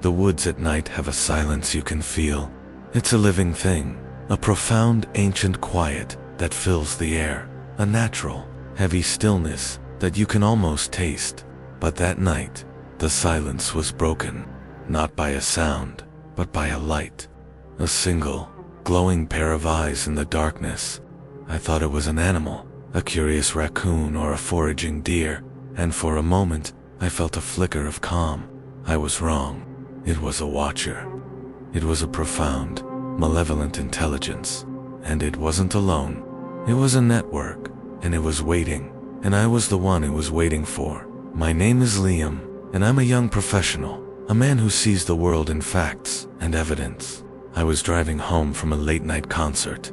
The woods at night have a silence you can feel. It's a living thing, a profound, ancient quiet that fills the air, a natural, heavy stillness that you can almost taste. But that night, the silence was broken, not by a sound, but by a light. A single, glowing pair of eyes in the darkness. I thought it was an animal, a curious raccoon or a foraging deer, and for a moment, I felt a flicker of calm. I was wrong. It was a watcher. It was a profound, malevolent intelligence. And it wasn't alone. It was a network, and it was waiting, and I was the one it was waiting for. My name is Liam, and I'm a young professional, a man who sees the world in facts and evidence. I was driving home from a late-night concert,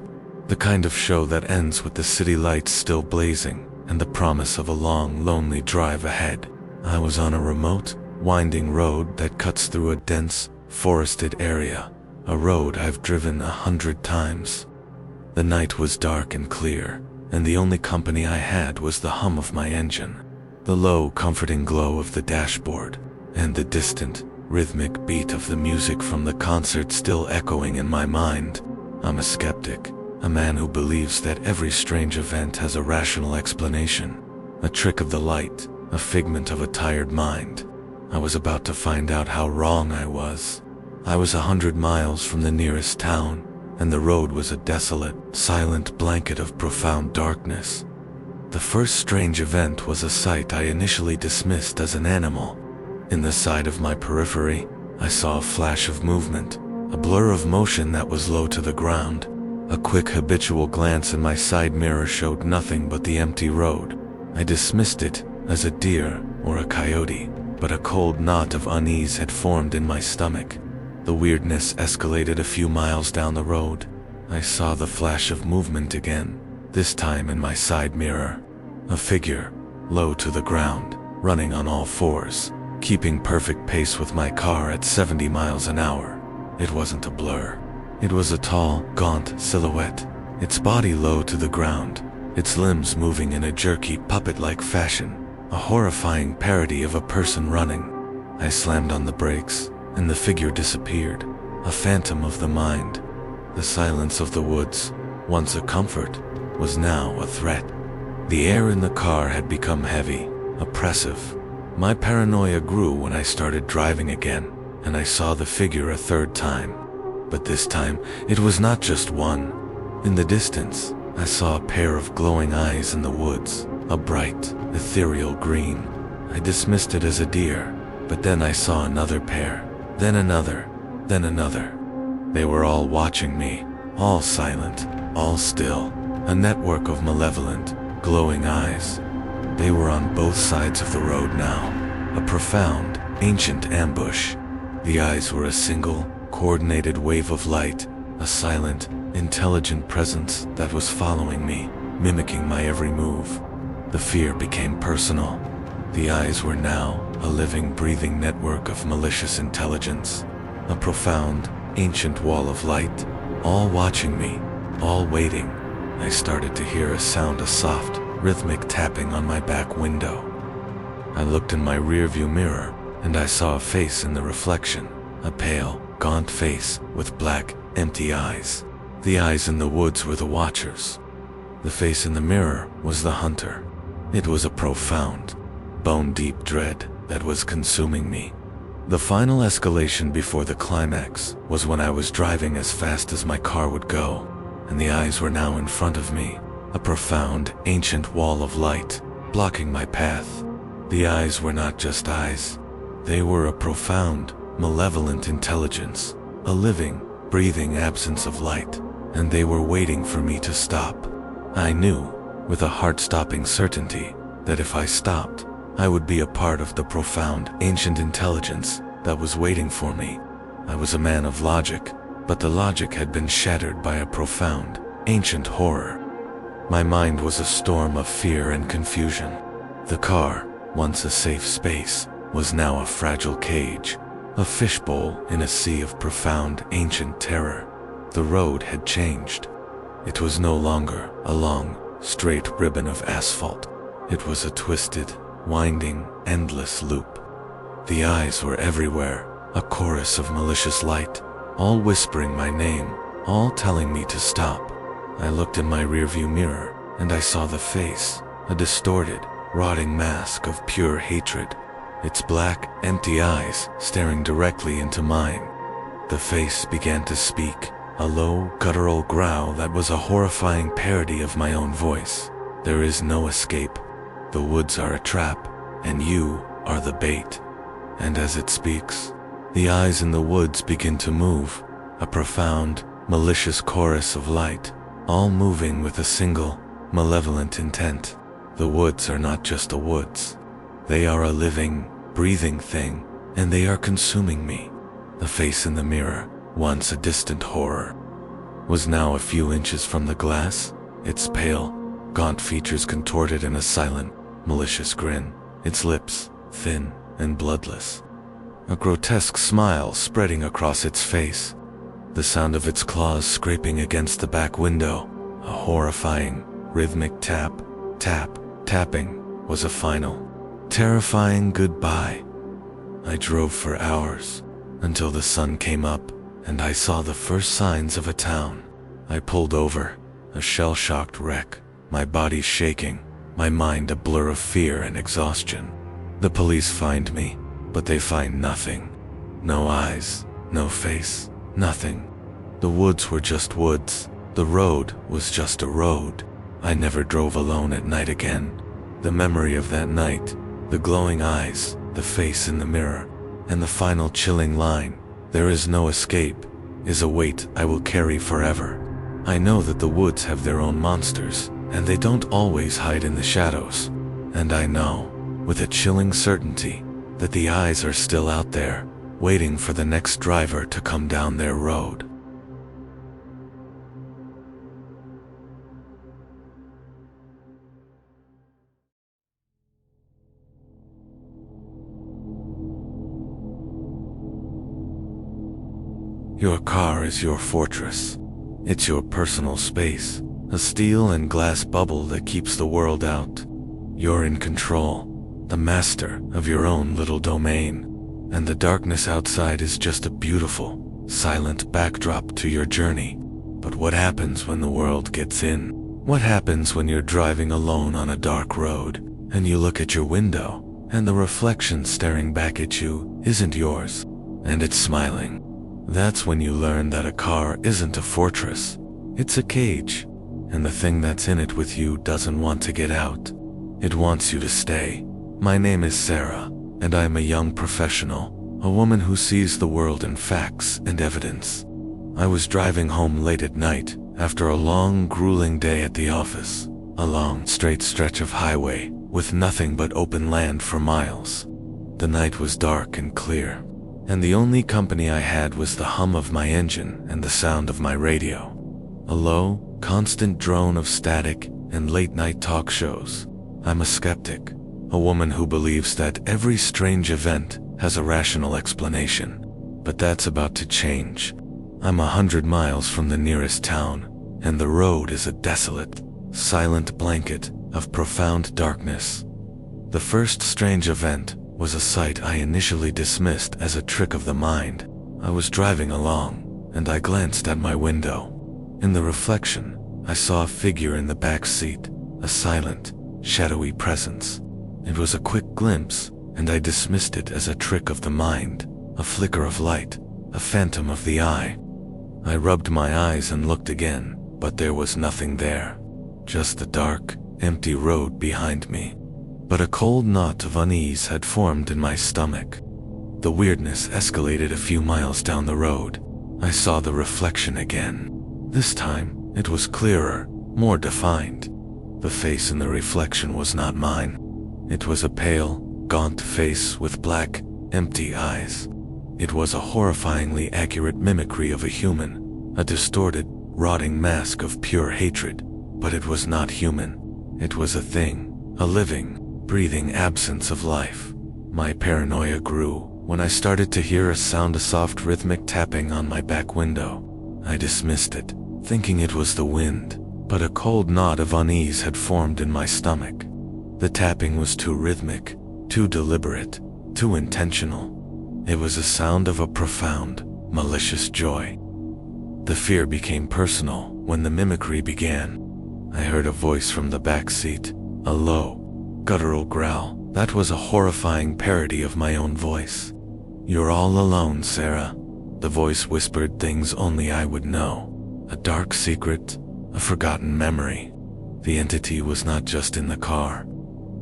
the kind of show that ends with the city lights still blazing and the promise of a long, lonely drive ahead. I was on a remote, winding road that cuts through a dense, forested area, a road I've driven 100 times. The night was dark and clear, and the only company I had was the hum of my engine, the low, comforting glow of the dashboard, and the distant, rhythmic beat of the music from the concert still echoing in my mind. I'm a skeptic, a man who believes that every strange event has a rational explanation, a trick of the light, a figment of a tired mind. I was about to find out how wrong I was. I was 100 miles from the nearest town, and the road was a desolate, silent blanket of profound darkness. The first strange event was a sight I initially dismissed as an animal. In the side of my periphery, I saw a flash of movement, a blur of motion that was low to the ground. A quick habitual glance in my side mirror showed nothing but the empty road. I dismissed it as a deer or a coyote, but a cold knot of unease had formed in my stomach. The weirdness escalated a few miles down the road. I saw the flash of movement again, this time in my side mirror. A figure, low to the ground, running on all fours, keeping perfect pace with my car at 70 miles an hour. It wasn't a blur. It was a tall, gaunt silhouette, its body low to the ground, its limbs moving in a jerky, puppet-like fashion, a horrifying parody of a person running. I slammed on the brakes, and the figure disappeared, a phantom of the mind. The silence of the woods, once a comfort, was now a threat. The air in the car had become heavy, oppressive. My paranoia grew when I started driving again, and I saw the figure a third time. But this time, it was not just one. In the distance, I saw a pair of glowing eyes in the woods, a bright, ethereal green. I dismissed it as a deer, but then I saw another pair, then another, then another. They were all watching me, all silent, all still, a network of malevolent, glowing eyes. They were on both sides of the road now, a profound, ancient ambush. The eyes were a single, coordinated wave of light, a silent, intelligent presence that was following me, mimicking my every move. The fear became personal. The eyes were now a living, breathing network of malicious intelligence, a profound, ancient wall of light, all watching me, all waiting. I started to hear a sound, a soft, rhythmic tapping on my back window. I looked in my rearview mirror, and I saw a face in the reflection, a pale, gaunt face with black, empty eyes. The eyes in the woods were the watchers. The face in the mirror was the hunter. It was a profound, bone-deep dread that was consuming me. The final escalation before the climax was when I was driving as fast as my car would go, and the eyes were now in front of me, a profound, ancient wall of light, blocking my path. The eyes were not just eyes. They were a profound, malevolent intelligence, a living, breathing absence of light, and they were waiting for me to stop. I knew, with a heart-stopping certainty, that if I stopped, I would be a part of the profound, ancient intelligence that was waiting for me. I was a man of logic, but the logic had been shattered by a profound, ancient horror. My mind was a storm of fear and confusion. The car, once a safe space, was now a fragile cage, a fishbowl in a sea of profound, ancient terror. The road had changed. It was no longer a long, straight ribbon of asphalt. It was a twisted, winding, endless loop. The eyes were everywhere, a chorus of malicious light, all whispering my name, all telling me to stop. I looked in my rearview mirror, and I saw the face, a distorted, rotting mask of pure hatred, its black, empty eyes staring directly into mine. The face began to speak, a low, guttural growl that was a horrifying parody of my own voice. There is no escape. The woods are a trap, and you are the bait. And as it speaks, the eyes in the woods begin to move, a profound, malicious chorus of light, all moving with a single, malevolent intent. The woods are not just the woods. They are a living, breathing thing, and they are consuming me. The face in the mirror, once a distant horror, was now a few inches from the glass, its pale, gaunt features contorted in a silent, malicious grin, its lips thin and bloodless, a grotesque smile spreading across its face, the sound of its claws scraping against the back window, a horrifying, rhythmic tapping, was a final, terrifying goodbye. I drove for hours, until the sun came up, and I saw the first signs of a town. I pulled over, a shell-shocked wreck, my body shaking, my mind a blur of fear and exhaustion. The police find me, but they find nothing. No eyes, no face, nothing. The woods were just woods. The road was just a road. I never drove alone at night again. The memory of that night, the glowing eyes, the face in the mirror, and the final chilling line, "There is no escape," is a weight I will carry forever. I know that the woods have their own monsters, and they don't always hide in the shadows. And I know, with a chilling certainty, that the eyes are still out there, waiting for the next driver to come down their road. Your car is your fortress. It's your personal space, a steel and glass bubble that keeps the world out. You're in control, the master of your own little domain, and the darkness outside is just a beautiful, silent backdrop to your journey. But what happens when the world gets in? What happens when you're driving alone on a dark road, and you look at your window, and the reflection staring back at you isn't yours, and it's smiling? That's when you learn that a car isn't a fortress, it's a cage, and the thing that's in it with you doesn't want to get out. It wants you to stay. My name is Sarah, and I'm a young professional, a woman who sees the world in facts and evidence. I was driving home late at night, after a long, grueling day at the office, a long, straight stretch of highway, with nothing but open land for miles. The night was dark and clear, and the only company I had was the hum of my engine and the sound of my radio. A low, constant drone of static and late-night talk shows. I'm a skeptic, a woman who believes that every strange event has a rational explanation. But that's about to change. I'm 100 miles from the nearest town, and the road is a desolate, silent blanket of profound darkness. The first strange event was a sight I initially dismissed as a trick of the mind. I was driving along, and I glanced at my window. In the reflection, I saw a figure in the back seat, a silent, shadowy presence. It was a quick glimpse, and I dismissed it as a trick of the mind, a flicker of light, a phantom of the eye. I rubbed my eyes and looked again, but there was nothing there. Just the dark, empty road behind me. But a cold knot of unease had formed in my stomach. The weirdness escalated a few miles down the road. I saw the reflection again. This time, it was clearer, more defined. The face in the reflection was not mine. It was a pale, gaunt face with black, empty eyes. It was a horrifyingly accurate mimicry of a human, a distorted, rotting mask of pure hatred. But it was not human. It was a thing, a living, breathing absence of life. My paranoia grew when I started to hear a soft rhythmic tapping on my back window. I dismissed it, thinking it was the wind, but a cold knot of unease had formed in my stomach. The tapping was too rhythmic, too deliberate, too intentional. It was a sound of a profound, malicious joy. The fear became personal when the mimicry began. I heard a voice from the back seat, a low, guttural growl that was a horrifying parody of my own voice. "You're all alone, Sarah." The voice whispered things only I would know. A dark secret, a forgotten memory. The entity was not just in the car.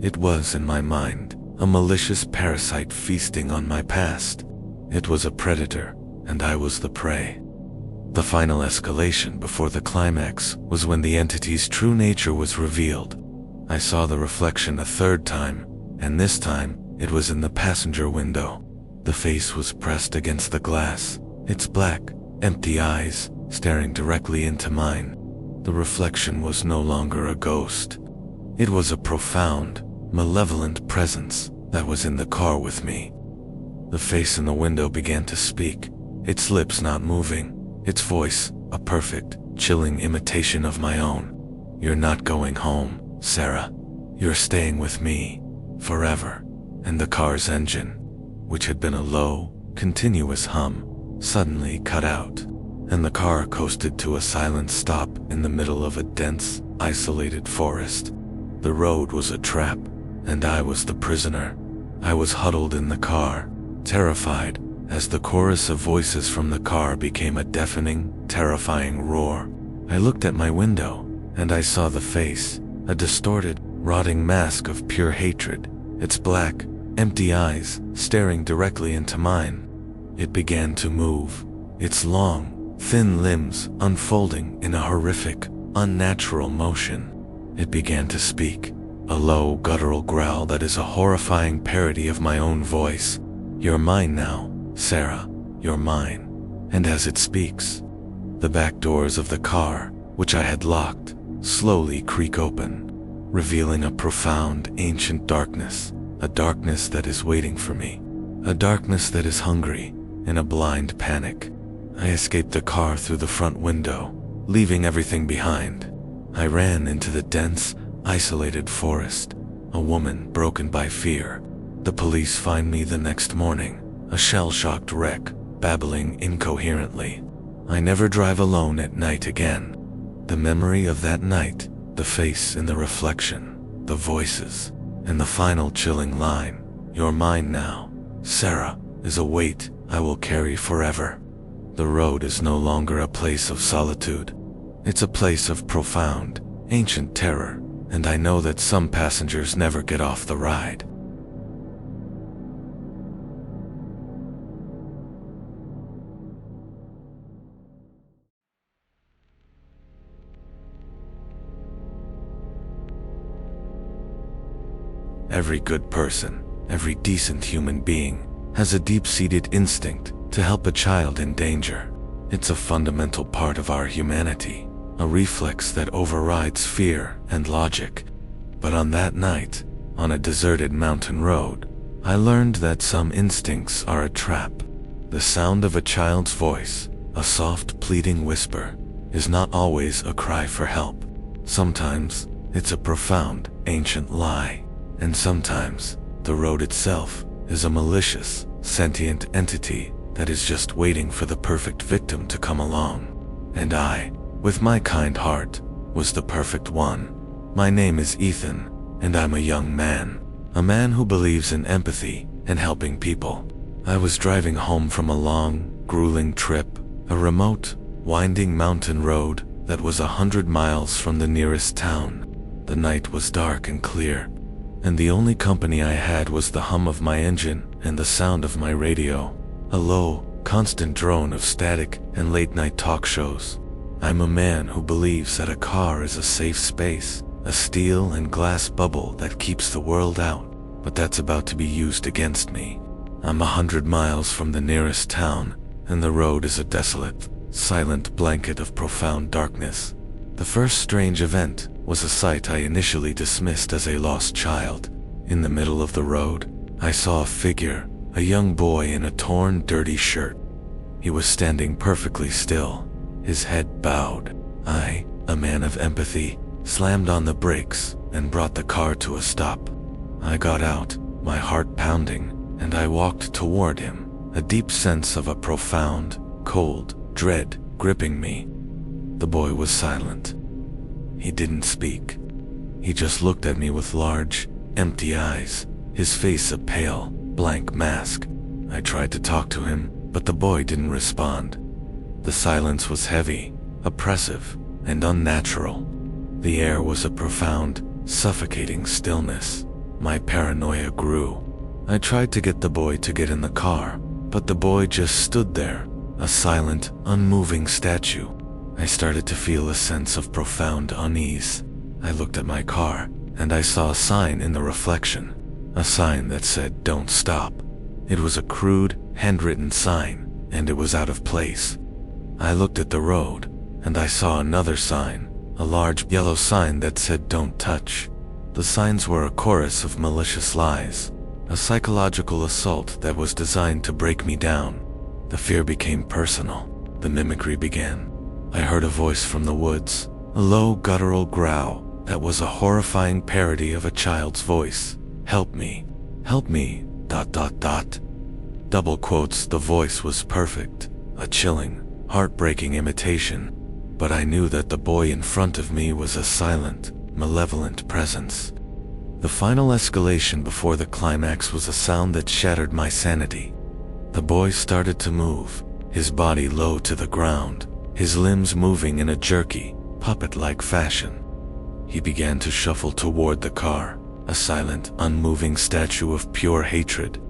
It was in my mind, a malicious parasite feasting on my past. It was a predator, and I was the prey. The final escalation before the climax was when the entity's true nature was revealed. I saw the reflection a third time, and this time it was in the passenger window. The face was pressed against the glass, its black, empty eyes staring directly into mine. The reflection was no longer a ghost. It was a profound, malevolent presence that was in the car with me. The face in the window began to speak, its lips not moving, its voice a perfect, chilling imitation of my own. "You're not going home, Sarah. You're staying with me, forever." And the car's engine, which had been a low, continuous hum, suddenly cut out, and the car coasted to a silent stop in the middle of a dense, isolated forest. The road was a trap, and I was the prisoner. I was huddled in the car, terrified, as the chorus of voices from the car became a deafening, terrifying roar. I looked at my window, and I saw the face, a distorted, rotting mask of pure hatred, its black, empty eyes staring directly into mine. It began to move, its long, thin limbs unfolding in a horrific, unnatural motion. It began to speak, a low, guttural growl that is a horrifying parody of my own voice. "You're mine now, Sarah, you're mine." And as it speaks, the back doors of the car, which I had locked, slowly creak open, revealing a profound, ancient darkness, a darkness that is waiting for me, a darkness that is hungry, in a blind panic. I escaped the car through the front window, leaving everything behind. I ran into the dense, isolated forest, a woman broken by fear. The police find me the next morning, a shell-shocked wreck, babbling incoherently. I never drive alone at night again. The memory of that night, the face in the reflection, the voices, and the final chilling line, "You're mine now, Sarah," is a weight I will carry forever. The road is no longer a place of solitude. It's a place of profound, ancient terror, and I know that some passengers never get off the ride. Every good person, every decent human being, has a deep-seated instinct to help a child in danger. It's a fundamental part of our humanity, a reflex that overrides fear and logic. But on that night, on a deserted mountain road, I learned that some instincts are a trap. The sound of a child's voice, a soft pleading whisper, is not always a cry for help. Sometimes, it's a profound, ancient lie. And sometimes, the road itself is a malicious, sentient entity that is just waiting for the perfect victim to come along. And I, with my kind heart, was the perfect one. My name is Ethan, and I'm a young man. A man who believes in empathy and helping people. I was driving home from a long, grueling trip, a remote, winding mountain road that was 100 miles from the nearest town. The night was dark and clear, and the only company I had was the hum of my engine and the sound of my radio, a low, constant drone of static and late-night talk shows. I'm a man who believes that a car is a safe space, a steel and glass bubble that keeps the world out, but that's about to be used against me. I'm 100 miles from the nearest town, and the road is a desolate, silent blanket of profound darkness. The first strange event was a sight I initially dismissed as a lost child. In the middle of the road, I saw a figure, a young boy in a torn, dirty shirt. He was standing perfectly still, his head bowed. I, a man of empathy, slammed on the brakes and brought the car to a stop. I got out, my heart pounding, and I walked toward him, a deep sense of a profound, cold dread gripping me. The boy was silent. He didn't speak. He just looked at me with large, empty eyes, his face a pale, blank mask. I tried to talk to him, but the boy didn't respond. The silence was heavy, oppressive, and unnatural. The air was a profound, suffocating stillness. My paranoia grew. I tried to get the boy to get in the car, but the boy just stood there, a silent, unmoving statue. I started to feel a sense of profound unease. I looked at my car, and I saw a sign in the reflection. A sign that said, "Don't stop." It was a crude, handwritten sign, and it was out of place. I looked at the road, and I saw another sign, a large yellow sign that said, "Don't touch." The signs were a chorus of malicious lies, a psychological assault that was designed to break me down. The fear became personal. The mimicry began. I heard a voice from the woods, a low guttural growl that was a horrifying parody of a child's voice. "Help me. Help me. ... Double quotes. The voice was perfect, a chilling, heartbreaking imitation. But I knew that the boy in front of me was a silent, malevolent presence. The final escalation before the climax was a sound that shattered my sanity. The boy started to move, his body low to the ground, his limbs moving in a jerky, puppet-like fashion. He began to shuffle toward the car, a silent, unmoving statue of pure hatred.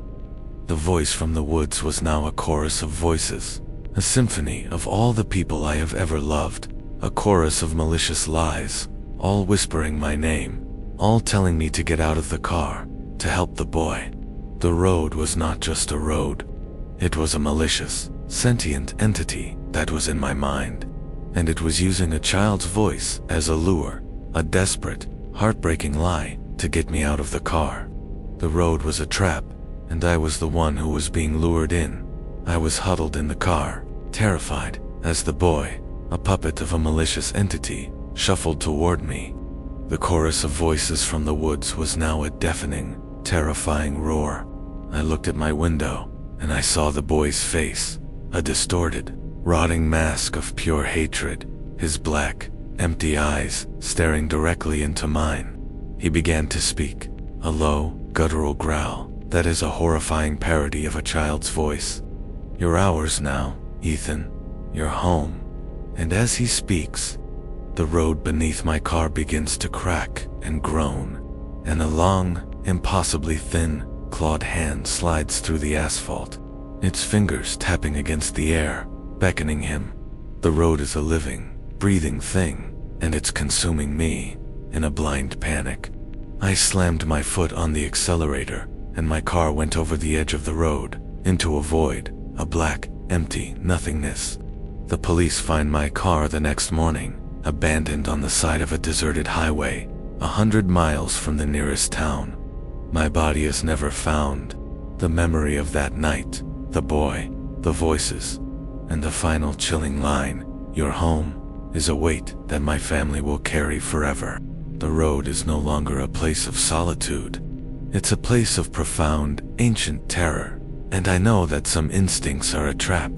The voice from the woods was now a chorus of voices, a symphony of all the people I have ever loved, a chorus of malicious lies, all whispering my name, all telling me to get out of the car, to help the boy. The road was not just a road. It was a malicious, sentient entity that was in my mind, and it was using a child's voice as a lure, a desperate, heartbreaking lie to get me out of the car. The road was a trap, and I was the one who was being lured in. I was huddled in the car, terrified, as the boy, a puppet of a malicious entity, shuffled toward me. The chorus of voices from the woods was now a deafening, terrifying roar. I looked at my window, and I saw the boy's face, a distorted, rotting mask of pure hatred, his black, empty eyes staring directly into mine. He began to speak, a low, guttural growl that is a horrifying parody of a child's voice. "You're ours now, Ethan. You're home." And as he speaks, the road beneath my car begins to crack and groan, and a long, impossibly thin, clawed hand slides through the asphalt, its fingers tapping against the air, beckoning him. The road is a living, breathing thing, and it's consuming me in a blind panic. I slammed my foot on the accelerator, and my car went over the edge of the road, into a void, a black, empty nothingness. The police find my car the next morning, abandoned on the side of a deserted highway, 100 miles from the nearest town. My body is never found. The memory of that night, the boy, the voices, and the final chilling line, "You're home," is a weight that my family will carry forever. The road is no longer a place of solitude. It's a place of profound, ancient terror, and I know that some instincts are a trap,